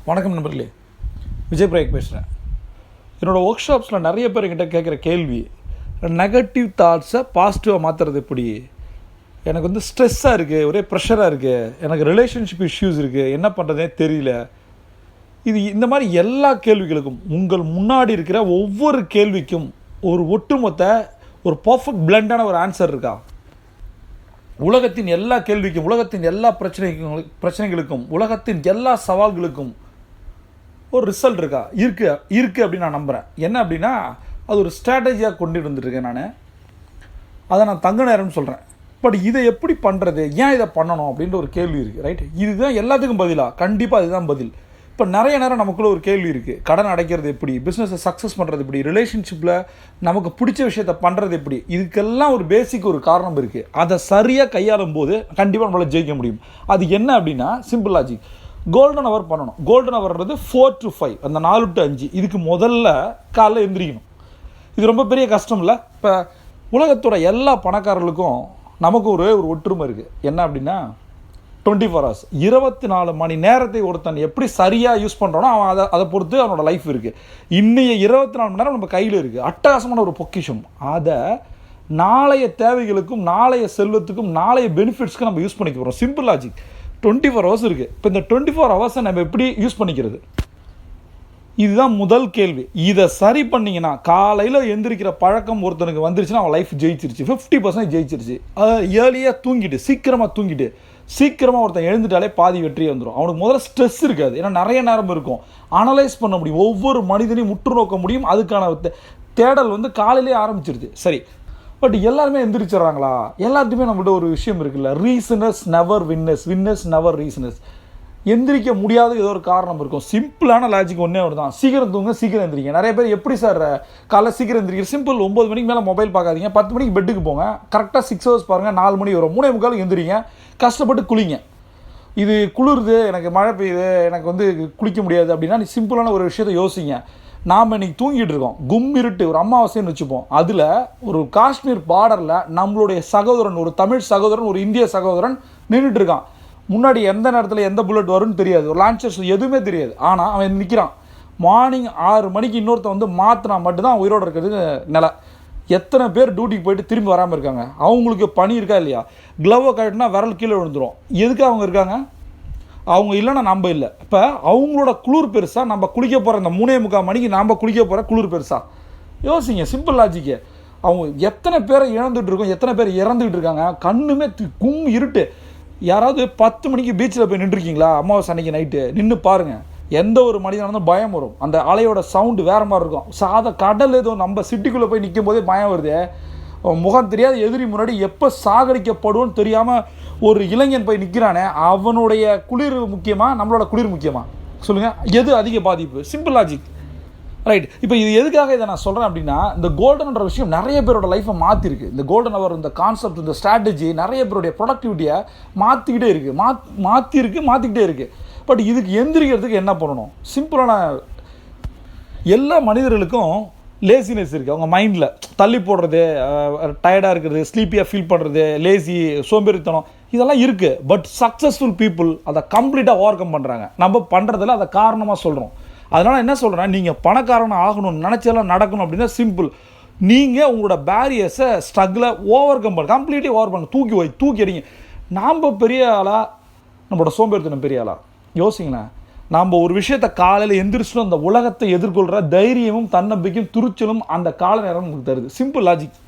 வணக்கம் நண்பர்களே, விஜய் பிரயாக் பேசுகிறேன். என்னோடய ஒர்க் ஷாப்ஸில் நிறைய பேர் என்கிட்ட கேட்குற கேள்வி, நெகட்டிவ் தாட்ஸை பாசிட்டிவாக மாற்றுறது எப்படி? எனக்கு வந்து ஸ்ட்ரெஸ்ஸாக இருக்குது, ஒரே ப்ரெஷராக இருக்குது, எனக்கு ரிலேஷன்ஷிப் இஷ்யூஸ் இருக்குது, என்ன பண்ணுறதே தெரியல. இந்த மாதிரி எல்லா கேள்விகளுக்கும், உங்கள் முன்னாடி இருக்கிற ஒவ்வொரு கேள்விக்கும் ஒரு ஒட்டுமொத்த ஒரு பர்ஃபெக்ட் பிளெண்டான ஒரு ஆன்சர் இருக்கா? உலகத்தின் எல்லா கேள்விக்கும், உலகத்தின் எல்லா பிரச்சனைகளுக்கும், உலகத்தின் எல்லா சவால்களுக்கும் ஒரு ரிசல்ட் இருக்கா? இருக்குது அப்படின்னு நான் நம்புகிறேன். என்ன அப்படின்னா, அது ஒரு ஸ்ட்ராட்டஜியாக கொண்டு வந்துட்டுருக்கேன். அதை நான் தங்க நேரம்னு சொல்கிறேன். பட் இதை எப்படி பண்ணுறது, ஏன் இதை பண்ணணும் அப்படின்ற ஒரு கேள்வி இருக்குது. ரைட், இதுதான் எல்லாத்துக்கும் பதிலாக? கண்டிப்பாக இதுதான் பதில். இப்போ நிறைய நேரம் நமக்குள்ளே ஒரு கேள்வி இருக்குது, கடன் அடைக்கிறது எப்படி, பிஸ்னஸை சக்ஸஸ் பண்ணுறது எப்படி, ரிலேஷன்ஷிப்பில் நமக்கு பிடிச்ச விஷயத்தை பண்ணுறது எப்படி? இதுக்கெல்லாம் ஒரு பேசிக் ஒரு காரணம் இருக்குது. அதை சரியாக கையாளும் போது கண்டிப்பாக நம்மளால் ஜெயிக்க முடியும். அது என்ன அப்படின்னா, சிம்பிள் லாஜிக். கோல்டன் ஹவர் பண்ணணும். கோல்டன் ஹவர்ன்றது 4 to 5, அந்த 4 to 5. இதுக்கு முதல்ல காலைல எந்திரிக்கணும். இது ரொம்ப பெரிய கஷ்டம் இல்லை. இப்போ உலகத்தோட எல்லா பணக்காரர்களுக்கும் நமக்கு ஒரு ஒற்றுமை இருக்குது. என்ன அப்படின்னா, 24 hours, 24 மணி நேரத்தை ஒருத்தன் எப்படி சரியாக யூஸ் பண்ணுறானோ அவன் அதை பொறுத்து அவனோட லைஃப் இருக்குது. இன்றைய 24 மணி நேரம் நம்ம கையில் இருக்குது. அட்டகாசமான ஒரு பொக்கிஷம். அதை நாளைய தேவைகளுக்கும், நாளைய செல்வத்துக்கும், நாளைய பெனிஃபிட்ஸ்க்கும் நம்ம யூஸ் பண்ணிக்க போகிறோம். Simple logic. 24 hours இருக்குது. இப்போ இந்த 24 hours நம்ம எப்படி யூஸ் பண்ணிக்கிறது? இதுதான் முதல் கேள்வி. இதை சரி பண்ணிங்கன்னா, காலையில் எந்திரிக்கிற பழக்கம் ஒருத்தனுக்கு வந்துருச்சுன்னா அவன் லைஃப் ஜெயிச்சிருச்சு, 50% ஜெயிச்சிருச்சு. ஏர்லியாக தூங்கிட்டு, சீக்கிரமாக ஒருத்தன் எழுந்துட்டாலே பாதி வெற்றி வந்துடும். அவனுக்கு முதல்ல ஸ்ட்ரெஸ் இருக்காது. ஏன்னா நிறைய நேரம் இருக்கும், அனலைஸ் பண்ண முடியும், ஒவ்வொரு மனிதனையும் உற்று நோக்க முடியும். அதுக்கான தேடல் காலையிலே ஆரம்பிச்சிருது. சரி, பட் எல்லாருமே எந்திரிச்சிடறாங்களா? எல்லாத்துக்குமே நம்மகிட்ட ஒரு விஷயம் இருக்குல்ல, ரீசனஸ் நெவர் வின்னஸ், வின்னஸ் நெவர் ரீசனஸ். எந்திரிக்க முடியாத ஏதோ ஒரு காரணம் இருக்கும். சிம்பிளான லாஜிக் ஒன்றே ஒரு தான், சீக்கிரம் தூங்க, சீக்கிரம் எந்திரிங்க. நிறைய பேர் எப்படி சார் காலைல சீக்கிரம் எந்திரிக்கிற? சிம்பிள். 9 மணிக்கு மேலே மொபைல் பார்க்காதீங்க, 10 மணிக்கு பெட்டுக்கு போங்க, கரெக்டாக 6 hours பாருங்கள், 4 மணி வரும், 3:45 எந்திரிங்க, கஷ்டப்பட்டு குளிங்க. இது குளிருது, எனக்கு மழை பெய்யுது, எனக்கு குளிக்க முடியாது அப்படின்னா, நீ சிம்பிளான ஒரு விஷயத்தை யோசிங்க. நாம் இன்றைக்கி தூங்கிட்டு இருக்கோம், இருட்டு, ஒரு அமாவாசைன்னு வச்சுப்போம். அதில் ஒரு காஷ்மீர் பார்டரில் நம்மளுடைய சகோதரன், ஒரு தமிழ் சகோதரன், ஒரு இந்திய சகோதரன் நின்றுட்டு இருக்கான். முன்னாடி எந்த நேரத்தில் எந்த புல்லட் வரும்னு தெரியாது, ஒரு லான்ச்சர்ஸ் எதுவுமே தெரியாது. ஆனால் அவன் நிற்கிறான். மார்னிங் 6 மணிக்கு இன்னொருத்த மாற்றினா மட்டும்தான் உயிரோடு இருக்கிறதுக்கு நிலை. எத்தனை பேர் டியூட்டிக்கு போயிட்டு திரும்பி வராமல் இருக்காங்க? அவங்களுக்கு பணி இருக்கா இல்லையா? க்ளவ்வை கட்டினா விரல் கீழே விழுந்துடும். எதுக்கு அவங்க இருக்காங்க? அவங்க இல்லைன்னா நம்ம இல்லை. இப்போ அவங்களோட குளிர் பெருசா, நம்ம குளிக்க போகிற இந்த 3:45 மணிக்கு நாம் குளிக்க போகிற குளிர் பெருசா? யோசிங்க, சிம்பிள் லாஜிக்கு. அவங்க எத்தனை பேரை இழந்துட்டு இருக்கோம், எத்தனை பேர் இறந்துக்கிட்டு இருக்காங்க. கண்ணுமே இருட்டு. யாராவது 10 மணிக்கு பீச்சில் போய் நின்றுருக்கீங்களா? அமாவாசை அன்னைக்கு நைட்டு நின்று பாருங்கள். எந்த ஒரு மனிதனாலும் பயம் வரும். அந்த அலையோட சவுண்டு வேறு மாதிரி இருக்கும். கடல் ஏதோ நம்ம சிட்டிக்குள்ளே போய் நிற்கும் போதே பயம் வருது. முகம் தெரியாத எதிரி முன்னாடி எப்போ சாகடிக்கப்படுவோன்னு தெரியாமல் ஒரு இளைஞன் போய் நிற்கிறானே, அவனுடைய குளிர் முக்கியமாக, நம்மளோட குளிர் முக்கியமாக? சொல்லுங்கள், எது அதிக பாதிப்பு? Simple logic. ரைட். இப்போ இது எதுக்காக இதை நான் சொல்கிறேன் அப்படின்னா, இந்த கோல்டன்ன்ற விஷயம் நிறைய பேரோட லைஃப்பை மாற்றிருக்கு. இந்த கோல்டன் ஹவர், இந்த கான்செப்ட், இந்த ஸ்ட்ராட்டஜி நிறைய பேருடைய ப்ரொடக்டிவிட்டியை மாற்றிக்கிட்டே இருக்குது, மாற்றிக்கிட்டே இருக்குது. பட் இதுக்கு எந்திரிக்கிறதுக்கு என்ன பண்ணணும்? சிம்பிளான, எல்லா மனிதர்களுக்கும் லேசினஸ் இருக்குது. அவங்க மைண்டில் தள்ளி போடுறது, டயர்டாக இருக்கிறது, ஸ்லீப்பியாக ஃபீல் பண்ணுறது, லேசி, சோம்பேறித்தனம், இதெல்லாம் இருக்குது. பட் சக்ஸஸ்ஃபுல் பீப்புள் அதை கம்ப்ளீட்டாக ஓவர் கம் பண்ணுறாங்க. நம்ம பண்ணுறதில்ல, அதை காரணமாக சொல்கிறோம். அதனால் என்ன சொல்கிறேன், நீங்கள் பணக்காரனாக ஆகணும்னு நினச்செல்லாம் நடக்கணும் அப்படின்னா சிம்பிள். நீங்கள் உங்களோட பேரியர்ஸை, ஸ்ட்ரகிளை ஓவர் கம் பண்ண, கம்ப்ளீட்டாக ஓவர் பண்ண, தூக்கி அடிங்க. நாம் பெரிய ஆளா, நம்மளோட சோம்பேறித்தனம் பெரிய ஆளா? யோசிங்களேன். நாம் ஒரு விஷயத்தை காலையில் எந்திரிச்சிட்டோம், அந்த உலகத்தை எதிர்கொள்கிற தைரியமும் தன்னம்பிக்கையும் துணிச்சலும் அந்த கால நேரம் நமக்கு தருது. Simple logic.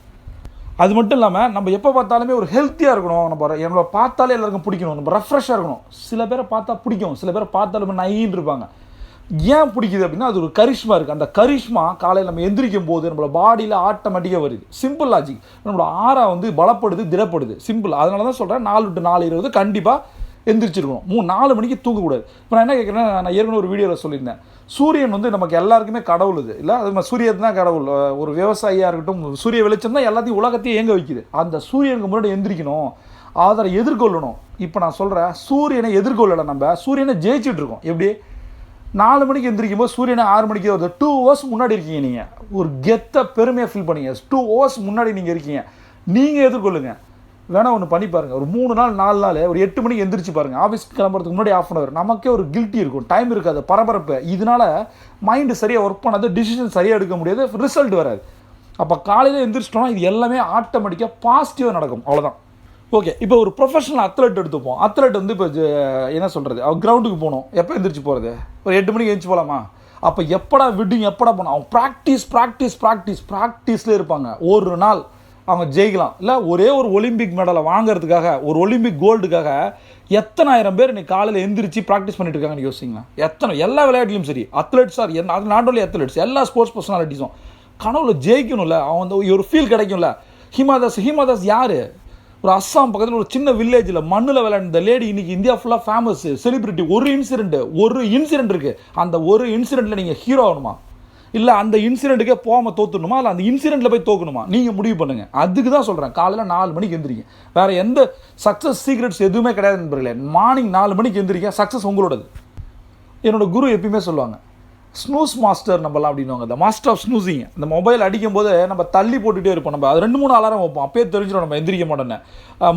அது மட்டும் இல்லாமல் நம்ம எப்போ பார்த்தாலுமே ஒரு ஹெல்த்தியாக இருக்கணும், நம்மளை பார்த்தாலே எல்லாருக்கும் பிடிக்கணும், நம்ம ரெஃப்ரெஷ்ஷாக இருக்கணும். சில பேரை பார்த்தா பிடிக்கும், சில பேரை பார்த்தாலுமே நைன்னு இருப்பாங்க. ஏன் பிடிக்குது அப்படின்னா, அது ஒரு கரிஷ்மா இருக்குது. அந்த கரிஷ்மா காலையில் நம்ம எந்திரிக்கும் போது நம்மளோட பாடியில் ஆட்டோமேட்டிக்காக வருது. Simple logic. நம்மளோட ஆறா பலப்படுது, திடப்படுது. சிம்பிள். அதனால தான் சொல்கிறேன், 4 to 4:20 கண்டிப்பாக எந்திரிச்சிருக்கணும். 4 மணிக்கு தூங்கக்கூடாது. இப்போ நான் என்ன கேட்குறேன்னா, நான் ஏற்கனவே ஒரு வீடியோவில் சொல்லியிருந்தேன், சூரியன் நமக்கு எல்லாருக்குமே கடவுள் இது இல்லை, அது மாதிரி சூரியன் தான் கடவுள். ஒரு விவசாயியாக இருக்கட்டும், சூரிய வெளிச்சம் தான் எல்லாத்தையும் உலகத்தையும் இயங்க வைக்குது. அந்த சூரியனுக்கு முன்னாடி எந்திரிக்கணும், அதை எதிர்கொள்ளணும். இப்போ நான் சொல்கிறேன், சூரியனை எதிர்கொள்ளலை, நம்ம சூரியனை ஜெயிச்சுட்டு இருக்கோம். எப்படி? 4 மணிக்கு எந்திரிக்கும் போது சூரியனை 6 மணிக்கு வருது. 2 hours முன்னாடி இருக்கீங்க. நீங்கள் ஒரு கெத்தை பெருமையாக ஃபீல் பண்ணீங்க. 2 hours முன்னாடி நீங்கள் இருக்கீங்க. நீங்கள் எதிர்கொள்ளுங்கள். வேணால் ஒன்று பண்ணி பாருங்கள், ஒரு 3 நாள் 4 நாள் ஒரு 8 மணிக்கு எந்திரிச்சு பாருங்கள். ஆஃபீஸ்க்கு கிளம்புறதுக்கு முன்னாடி ½ hour நமக்கே ஒரு கில்ட்டி இருக்கும், டைம் இருக்காது, பரபரப்பு. இதனால் மைண்டு சரியாக ஒர்க் பண்ணாது, டிசிஷன் சரியாக எடுக்க முடியாது, ரிசல்ட் வராது. அப்போ காலையில் எந்திரிச்சிட்டோம்னா இது எல்லாமே ஆட்டோமேட்டிக்காக பாசிட்டிவாக நடக்கும். அவ்வளோதான். ஓகே, இப்போ ஒரு ப்ரொஃபஷனல் அத்லெட் எடுத்துப்போம். அத்லெட் வந்து இப்போ என்ன சொல்கிறது, அவர் கிரவுண்டுக்கு போகணும். எப்போ எந்திரிச்சு போகிறது? ஒரு 8 மணிக்கு எழுந்திரிச்சு போகலாமா? அப்போ எப்படா விட்டிங், எப்படா போகணும்? அவங்க ப்ராக்டிஸ்லேயே இருப்பாங்க. ஒரு நாள் அவங்க ஜெயிக்கலாம். இல்லை ஒரே ஒரு ஒலிம்பிக் மெடலை வாங்கிறதுக்காக, ஒரு ஒலிம்பிக் கோல்டுக்காக எத்தனாயிரம் பேர் இன்னைக்கு காலையில் எந்திரிச்சு ப்ராக்டிஸ் பண்ணிட்டு இருக்காங்கன்னு யோசிங்களா? எல்லா விளையாட்டுலையும் சரி, அத்லெட்ஸ் ஆர் அது நாட் ஒன்லி அத்லெட்ஸ், எல்லா ஸ்போர்ட்ஸ் பர்சனாலிட்டிஸும் கனவுல ஜெயிக்கணும்ல, அவன் ஒரு ஃபீல் கிடைக்கும்ல. ஹிமாதாஸ் யார்? ஒரு அஸ்ஸாம் பக்கத்தில் ஒரு சின்ன வில்லேஜில் மண்ணில் விளையாண்ட லேடி இன்னைக்கு இந்தியா ஃபுல்லாக ஃபேமஸ் செலிபிரிட்டி. ஒரு இன்சிடென்ட் இருக்குது. அந்த ஒரு இன்சிடென்ட்டில் நீங்கள் ஹீரோ ஆகணுமா, இல்லை அந்த இன்சிடென்ட்டுக்கே போகாமல் தோற்றுணுமா, இல்லை அந்த இன்சிடென்ட்டில் போய் தோக்கணுமா? நீங்கள் முடிவு பண்ணுங்கள். அதுக்கு தான் சொல்கிறேன், காலையில் 4 மணிக்கு எந்திரிங்க. வேறு எந்த சக்ஸஸ் சீக்ரெட்ஸ் எதுவுமே கிடையாது நண்பர்களே. மார்னிங் 4 மணிக்கு எந்திரிக்க, சக்ஸஸ் உங்களோடது. என்னோட குரு எப்பயுமே சொல்லுவாங்க, ஸ்னூஸ் மாஸ்டர் நம்மலாம் அப்படின்வாங்க, த மாஸ்டர் ஆஃப் ஸ்னூசிங். இந்த மொபைல் அடிக்கும் போது நம்ம தள்ளி போட்டுகிட்டே இருப்போம். நம்ம அது 2-3 அலாரம் வைப்போம், அப்பயே தெரிஞ்சிடும் நம்ம எந்திரிக்க மாட்டேன்னு.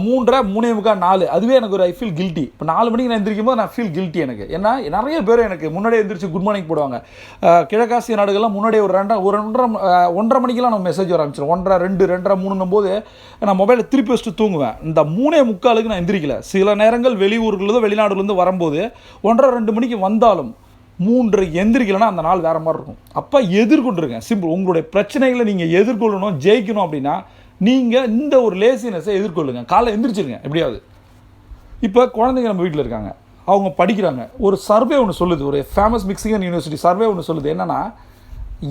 3:30, 3:45, 4 அதுவே எனக்கு ஒரு ஐ ஃபீல் கில்ட்டி. இப்போ 4 மணிக்கு நான் எந்திரிக்கும் போது நான் ஃபீல் கில்ட்டி எனக்கு. ஏன்னா நிறைய பேர் எனக்கு முன்னாடியே எந்திரிச்சு குட் மார்னிங் போடுவாங்க. கிழக்காசிய நாடுகள்லாம் முன்னாடியே ஒரு 1:30 மணிக்கெல்லாம் நம்ம மெசேஜ் வர ஆரம்பிச்சிடும். 1:30, 2, 2:30, 3 போது நான் மொபைலை திருப்பி வச்சுட்டு தூங்குவேன். இந்த 3:45 நான் எந்திரிக்கல. சில நேரங்கள் வெளியூர்களோ வெளிநாடுலேருந்து வரும்போது 1:30, 2 மணிக்கு வந்தாலும் 3 எந்திரிக்கலைன்னா அந்த நாள் வேறு மாதிரி இருக்கும். அப்போ எதிர்கொண்டுருங்க. சிம்பிள். உங்களுடைய பிரச்சனைகளை நீங்கள் எதிர்கொள்ளணும், ஜெயிக்கணும் அப்படின்னா நீங்கள் இந்த ஒரு லேசினஸை எதிர்கொள்ளுங்க. காலைல எந்திரிச்சிருங்க எப்படியாவது. இப்போ குழந்தைங்க நம்ம வீட்டில் இருக்காங்க, அவங்க படிக்கிறாங்க. ஒரு சர்வே ஒன்று சொல்லுது, ஒரு ஃபேமஸ் மிக்சிகன் யூனிவர்சிட்டி சர்வே ஒன்று சொல்லுது. என்னென்னா,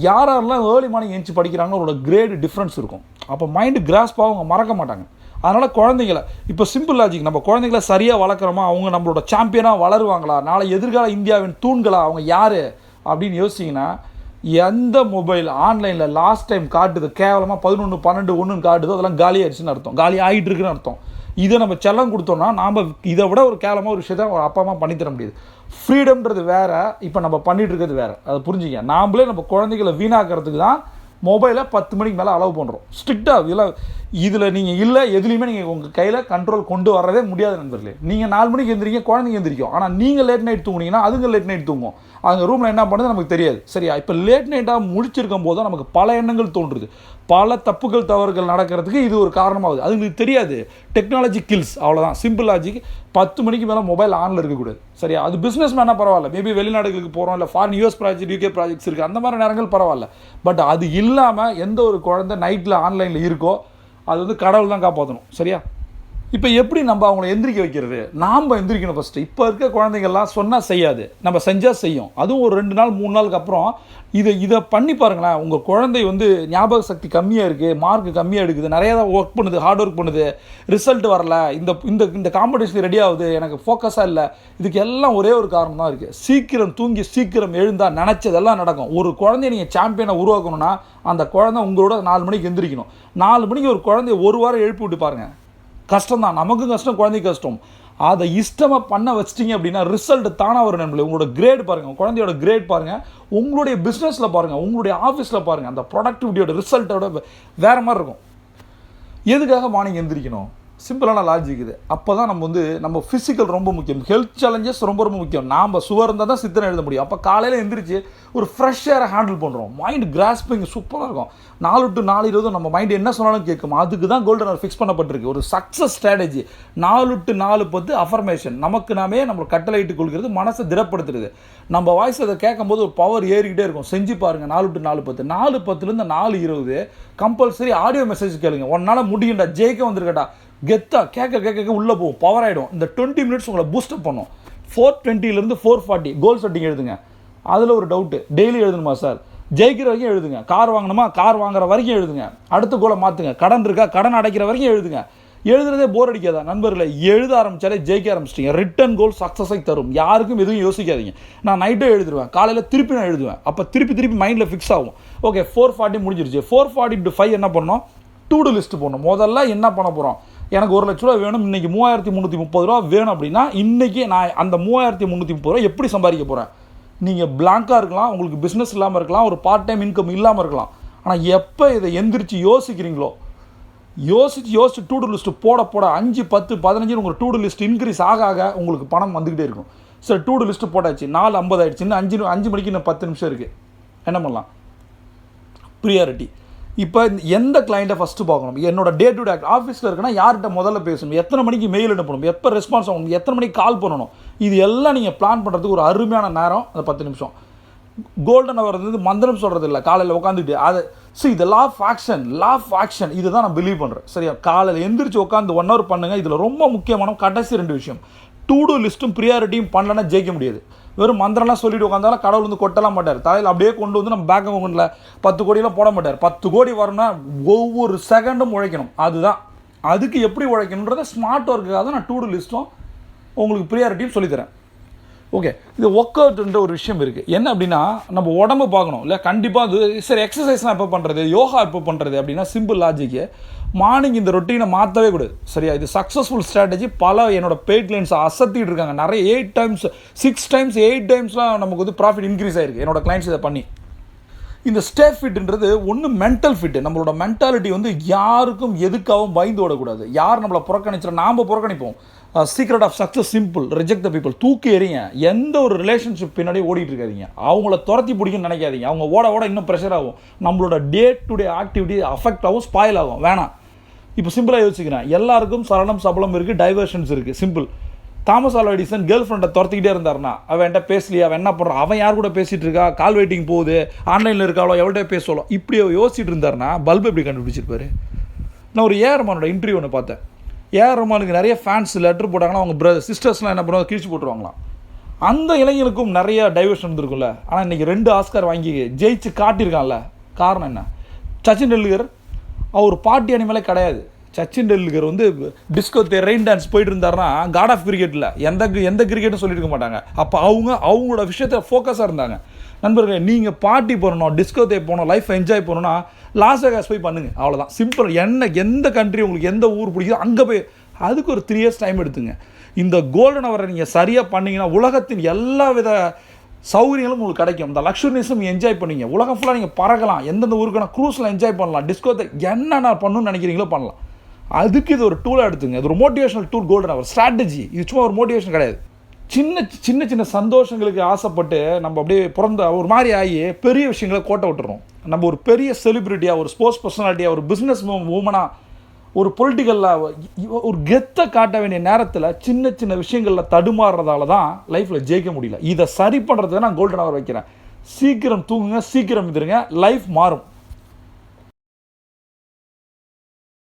யாரெல்லாம் ஏர்லி மார்னிங் எழுந்துச்சி படிக்கிறாங்களோ அவங்களோட கிரேடு டிஃப்ரென்ஸ் இருக்கும். அப்போ மைண்டு கிராஸ்பாக அவங்க மறக்க மாட்டாங்க. அதனால் குழந்தைங்கள இப்போ சிம்பிள் லாஜிக், நம்ம குழந்தைங்கள சரியாக வளர்க்குறோமா, அவங்க நம்மளோட சாம்பியனாக வளருவாங்களா, நாளை எதிர்கால இந்தியாவின் தூண்களா, அவங்க யார் அப்படின்னு யோசிச்சிங்கன்னா, எந்த மொபைல் ஆன்லைனில் லாஸ்ட் டைம் காட்டுது கேவலமாக 11, 12, 1 காட்டுதோ அதெல்லாம் காலி ஆயிடுச்சுன்னு அர்த்தம், காலி ஆகிட்டு இருக்குன்னு அர்த்தம். இதை நம்ம செல்லம் கொடுத்தோம்னா நாம் இதை விட ஒரு கேவலமாக ஒரு விஷயத்தை ஒரு அப்பா அம்மா பண்ணித்தர முடியாது. ஃப்ரீடம்ன்றது வேறு, இப்போ நம்ம பண்ணிகிட்டு இருக்கிறது வேறு. அதை புரிஞ்சுங்க. நாம்ளே நம்ம குழந்தைகளை வீணாக்கிறதுக்கு தான் மொபைலை 10 மணிக்கு மேலே அலோவ் பண்ணுறோம் ஸ்ட்ரிக்டாக. இதில் நீங்கள் இல்லை எதுலேயுமே நீங்கள் உங்கள் கையில் கண்ட்ரோல் கொண்டு வரவே முடியாது நண்பர்களே. நீங்கள் 4 மணிக்கு எந்திரிங்க, குழந்தைங்க எந்திரிக்கும். ஆனால் நீங்கள் லேட் நைட் தூங்குனீங்கன்னா அதுங்க லேட் நைட் தூங்கும். அவங்க ரூமில் என்ன பண்ணுறது நமக்கு தெரியாது. சரியா? இப்போ லேட் நைட்டாக முடிச்சிருக்கும் போது தான் நமக்கு பல எண்ணங்கள் தோன்றுது, பல தப்புகள் தவறுகள் நடக்கிறதுக்கு இது ஒரு காரணமாகுது. அதுங்களுக்கு தெரியாது. டெக்னாலஜி கில்ஸ், அவ்வளோதான். Simple logic. 10 மணிக்கு மேலே மொபைல் ஆனில் இருக்கக்கூடாது. சரியா? அது பிஸ்னஸ் மேனாக பரவாயில்ல, மேபி வெளிநாடுகளுக்கு போகிறோம், இல்லை foreign US project UK projects இருக்குது, அந்த மாதிரி நேரங்கள் பரவாயில்ல. பட் அது இல்லாமல் எந்த ஒரு குழந்தை நைட்டில் ஆன்லைனில் இருக்கோ அது வந்து கடவுள் தான் காப்பாற்றணும். சரியா? இப்போ எப்படி நம்ம அவங்கள எந்திரிக்க வைக்கிறது? நாம் எந்திரிக்கணும் ஃபஸ்ட்டு. இப்போ இருக்க குழந்தைங்கள்லாம் சொன்னால் செய்யாது, நம்ம செஞ்சால் செய்யும். அதுவும் ஒரு 2 நாள் 3 நாளுக்கு அப்புறம் இதை பண்ணி பாருங்களேன். உங்கள் குழந்தை வந்து ஞாபக சக்தி கம்மியாக இருக்குது, மார்க் கம்மியாக எடுக்குது, நிறையா தான் ஒர்க் பண்ணுது, ஹார்ட் ஒர்க் பண்ணுது, ரிசல்ட் வரல, இந்த காம்படிஷன் ரெடி ஆகுது, எனக்கு ஃபோக்கஸாக இல்லை. இதுக்கு எல்லாம் ஒரே ஒரு காரணம் தான் இருக்குது. சீக்கிரம் தூங்கி சீக்கிரம் எழுந்தால் நினச்சதெல்லாம் நடக்கும். ஒரு குழந்தைய நீங்கள் சாம்பியனை உருவாக்கணும்னா அந்த குழந்தை உங்களோட 4 மணிக்கு எந்திரிக்கணும். 4 மணிக்கு ஒரு குழந்தைய ஒரு வாரம் எழுப்பி விட்டு பாருங்கள். கஷ்டம் தான், நமக்கும் கஷ்டம், குழந்தைக்கு கஷ்டம். அதை இஷ்டமாக பண்ண வச்சிட்டிங்க அப்படின்னா ரிசல்ட் தானாக வரும் நண்பர்களே. உங்களோட கிரேட் பாருங்கள், குழந்தையோட கிரேட் பாருங்கள், உங்களுடைய பிஸ்னஸில் பாருங்கள், உங்களுடைய ஆஃபீஸில் பாருங்கள், அந்த ப்ரொடக்டிவிட்டியோட ரிசல்ட்டோட வேறு மாதிரி இருக்கும். எதுக்காக மார்னிங் எந்திரிக்கணும்? சிம்பிளான லாஜிக் இது. அப்போ தான் நம்ம ஃபிசிக்கல் ரொம்ப முக்கியம், ஹெல்த் சேலஞ்சஸ் ரொம்ப ரொம்ப முக்கியம். நாம் சுவர் இருந்தால் தான் சித்தனை எழுத முடியும். அப்போ காலையில் எந்திரிச்சு ஒரு ஃப்ரெஷ் ஏரை ஹேண்டில் பண்ணுறோம். மைண்ட் கிராஸ்பிங் சூப்பராக இருக்கும். 4 to 4:20 நம்ம மைண்டு என்ன சொன்னாலும் கேட்கும். அதுக்கு தான் கோல்டன் ஹவர் ஃபிக்ஸ் பண்ணப்பட்டிருக்கு. ஒரு சக்ஸஸ் ஸ்ட்ராட்டஜி 4 to 4:10 அஃபர்மேஷன். நமக்கு நாமே நம்ம கட்டளையிட்டு கொள்கிறது, மனசை திடப்படுத்துறது. நம்ம வாய்ஸ் அதை கேட்கும்போது ஒரு பவர் ஏறிக்கிட்டே இருக்கும். செஞ்சு பாருங்கள். 4 to 4:10, 4:10 4:20 கம்பல்சரி ஆடியோ மெசேஜ் கேளுங்க. உன்னால் முடியும்டா, ஜெயிக்க வந்திருக்கட்டா, கெத்தா கேட்க உள்ளே போகும், பவர் ஆகிடும். இந்த 20 மினிட்ஸ் உங்களை பூஸ்டப் பண்ணும். 4:20 4:40 கோல் செட்டிங் எழுதுங்க. அதில் ஒரு டவுட்டு, டெய்லி எழுதணுமா சார்? ஜெயிக்கிற வரைக்கும் எழுதுங்க. கார் வாங்கணுமா? கார் வாங்குற வரைக்கும் எழுதுங்க. அடுத்த கோலை மாற்றுங்க. கடன் இருக்கா? கடன் அடைக்கிற வரைக்கும் எழுதுங்க. எழுதுறதே போர் அடிக்காதா நண்பர்களை? எழுத ஆரம்பித்தாலே ஜெயிக்க ஆரம்பிச்சிட்டிங்க. ரிட்டன் கோல் சக்ஸஸை தரும். யாருக்கும் எதுவும் யோசிக்காதீங்க. நான் நைட்டே எழுதுவேன், காலையில் திருப்பி நான் எழுதுவேன். அப்போ திருப்பி மைண்டில் ஃபிக்ஸ் ஆகும். ஓகே, 4:40 முடிஞ்சிருச்சு. 4:40 to 5 என்ன பண்ணோம்? டு டூ லிஸ்ட்டு போடணும். முதல்ல என்ன பண்ண போகிறோம்? எனக்கு 1 லட்ச ரூபா வேணும், இன்றைக்கி 3330 ரூபா வேணும் அப்படின்னா இன்றைக்கி நான் அந்த 3330 ரூபா எப்படி சம்பாதிக்க போகிறேன்? நீங்கள் பிளாங்காக இருக்கலாம், உங்களுக்கு பிஸ்னஸ் இல்லாமல் இருக்கலாம், ஒரு பார்ட் டைம் இன்கம் இல்லாமல் இருக்கலாம். ஆனால் எப்போ இதை எந்திரிச்சு யோசிக்கிறீங்களோ, யோசிச்சு டூ டூ லிஸ்ட்டு போட 5 10 15 உங்கள் டூ டூ லிஸ்ட் இன்க்ரீஸ் ஆக உங்களுக்கு பணம் வந்துக்கிட்டே இருக்கும். சரி, டூ டூ லிஸ்ட்டு போட்டாச்சு, 4:50 ஆகிடுச்சு, இன்னும் 5 மணிக்கு இன்னும் 10 நிமிஷம் இருக்குது, என்ன பண்ணலாம்? ப்ரியாரிட்டி. இப்போ எந்த கிளைண்ட்டை ஃபஸ்ட்டு பார்க்கணும், என்னோட டே டு டே ஆஃபீஸில் இருக்குன்னா யார்கிட்ட முதல்ல பேசணும், எத்தனை மணிக்கு மெயில் அனுப்பணும், எப்போ ரெஸ்பான்ஸ் ஆகணும், எத்தனை மணிக்கு கால் பண்ணணும், இது எல்லாம் நீங்கள் பிளான் பண்ணுறதுக்கு ஒரு அருமையான நேரம் அந்த 10 நிமிஷம். கோல்டன் அவர் வந்து மந்திரம் சொல்கிறது இல்லை, காலையில் உட்காந்துட்டு அது இது லா ஆஃப் ஆக்ஷன் இது தான் நான் பிலீவ் பண்ணுறேன். சரியா, காலையில் எந்திரிச்சு உட்காந்து 1 ஹவர் பண்ணுங்கள். இதில் ரொம்ப முக்கியமான கடைசி 2 விஷயம், டூ டூ லிஸ்ட்டும் ப்ரியாரிட்டியும் பண்ணலன்னா ஜெயிக்க முடியாது. வெறும் மந்திரம்லாம் சொல்லிட்டு உட்காந்தாலும் கடவுள் வந்து கொட்டலாம் மாட்டார், தலையில் அப்படியே கொண்டு வந்து நம்ம பேங்க் அக்கௌண்ட்டில் 10 கோடியெலாம் போட மாட்டார். 10 கோடி வரணும்னா ஒவ்வொரு செகண்டும் உழைக்கணும். அதுதான் அதுக்கு எப்படி உழைக்கணுன்றதை ஸ்மார்ட் ஒர்க்குக்காக தான் நான் டூ டூ லிஸ்ட்டும் உங்களுக்கு ப்ரியாரிட்டியும் சொல்லித்தரேன். ஓகே, இது ஒர்க் அவுட்ன்ற ஒரு விஷயம் இருக்குது. என்ன அப்படின்னா, நம்ம உடம்பு பார்க்கணும் இல்லை, கண்டிப்பாக அது சரி. எக்ஸசைஸ்லாம் எப்போ பண்ணுறது, யோகா எப்போ பண்ணுறது அப்படின்னா சிம்பிள் லாஜிக்கு, மார்னிங் இந்த ரொட்டீனை மாற்றவே கூடாது. சரியா, இது சக்ஸஸ்ஃபுல் ஸ்ட்ராட்டஜி. பல என்னோட பெய்ட் கிளைண்ட்ஸ் அசத்திட்டு இருக்காங்க. நிறைய 8 டைம்ஸ் 6 டைம்ஸ் 8 டைம்ஸ்லாம் நமக்கு வந்து ப்ராஃபிட் இன்க்ரீஸ் ஆகிருக்கு என்னோட கிளைண்ட்ஸ் இதை பண்ணி. இந்த ஸ்டே ஃபிட்ன்றது ஒன்று மென்டல் ஃபிட்டு. நம்மளோட மென்டாலிட்டி வந்து யாருக்கும் எதுக்காகவும் பயந்து ஓடக்கூடாது. யார் நம்மளை புறக்கணிச்சிட நாம் புறக்கணிப்போம். Secret of success simple, reject the people. தூக்கி எறிங்க. எந்த ஒரு ரிலேஷன்ஷிப் பின்னாடி ஓடிட்டு இருக்காதீங்க. அவங்கள துரத்தி பிடிக்குன்னு நினைக்காதீங்க. அவங்க ஓட இன்னும் ப்ரெஷர் ஆகும். நம்மளோட day to day activity affect ஆகும், ஸ்பாயில் ஆகும். வேணாம். இப்போ சிம்பிளாக யோசிக்கிறேன், எல்லாருக்கும் சரணம் சபலம் இருக்குது, டைவர்ஷன்ஸ் இருக்குது. Simple. Thomas Alva Edison girl ஃப்ரெண்டை துரத்திக்கிட்டே இருந்தார்னா, அவன் என்கிட்ட பேசலையா, அவன் என்ன பண்ணுறான், அவன் யார் கூட பேசிகிட்டு இருக்கா, கால் வெயிட்டிங் போகுது, ஆன்லைனில் இருக்காளோ, எவ்வளோ பேசுவாளோ, இப்படி யோசிச்சுட்டு இருந்தார்னா பல்பு எப்படி கண்டுபிடிச்சிருப்பாரு? நான் ஒரு ஏஆர் ரஹ்மானோட இன்டர்வியூ ஒன்று பார்த்தேன். ஏஆர் ரஹ்மானுக்கு நிறைய ஃபேன்ஸ் லெட்டர் போட்டாங்கன்னா அவங்க சிஸ்டர்ஸ்லாம் என்ன பண்ணுவாங்க, கிழிச்சு போட்டுருவாங்களாம். அந்த இளைஞனுக்கும் நிறைய டைவர்ஷன் இருந்திருக்கும்ல. ஆனால் இன்றைக்கி 2 ஆஸ்கார் வாங்கி ஜெயிச்சு காட்டியிருக்கான்ல. காரணம் என்ன? சச்சின் டெண்டுல்கர் அவர் பார்ட்டி அனிமலே கிடையாது. சச்சின் டெண்டுல்கர் வந்து டிஸ்கோ ரெயின் டான்ஸ் போயிட்டு இருந்தாருன்னா காட் ஆஃப் கிரிக்கெட்டில் எந்த கிரிக்கெட்டும் சொல்லியிருக்க மாட்டாங்க. அப்போ அவங்களோட விஷயத்தை ஃபோக்கஸாக இருந்தாங்க. நண்பர்களே, நீங்கள் பார்ட்டி போகணும், டிஸ்கோ போகணும், லைஃப் என்ஜாய் பண்ணணும்னா லாஸ் வேகாஸ் போய் பண்ணுங்கள். அவ்வளோதான், சிம்பிள். எந்த கண்ட்ரி உங்களுக்கு எந்த ஊர் பிடிக்குதோ அங்கே போய் அதுக்கு ஒரு 3 இயர்ஸ் டைம் எடுத்துங்க. இந்த கோல்டன் அவரை நீங்கள் சரியாக பண்ணிங்கன்னா உலகத்தின் எல்லா வித சௌகரியங்களும் உங்களுக்கு கிடைக்கும். இந்த லக்ஸுரியஸும் என்ஜாய் பண்ணிங்க. உலகம் ஃபுல்லாக நீங்கள் பறக்கலாம், எந்தெந்த ஊருக்கான க்ரூஸில் என்ஜாய் பண்ணலாம், டிஸ்கோத்தை என்னென்ன பண்ணணும்னு நினைக்கிறீங்களோ பண்ணலாம். அதுக்கு இது ஒரு டூலாக எடுத்துங்க. இது ஒரு மோட்டிவேஷனல் டூல், கோல்டன் அவர் ஸ்ட்ராட்டஜி. இது சும்மா ஒரு மோட்டிவேஷன் கிடையாது. சின்ன சந்தோஷங்களுக்கு ஆசைப்பட்டு நம்ம அப்படியே ஒரு மாதிரி ஆகி பெரிய விஷயங்களை கோட்டை விட்டுறோம். நம்ம ஒரு பெரிய செலிப்ரிட்டியாக, ஒரு ஸ்போர்ட்ஸ் பர்சனாலிட்டியாக, ஒரு பிஸ்னஸ் உமனாக, ஒரு பொலிட்டிக்கலில் ஒரு கெத்தை காட்ட வேண்டிய நேரத்தில் சின்ன விஷயங்களில் தடுமாறுறதால தான் லைஃப்பில் ஜெயிக்க முடியல. இதை சரி பண்ணுறதுக்கு நான் கோல்டன் அவர் வைக்கிறேன். சீக்கிரம் தூங்குங்க, சீக்கிரம் இருந்துருங்க, லைஃப் மாறும்.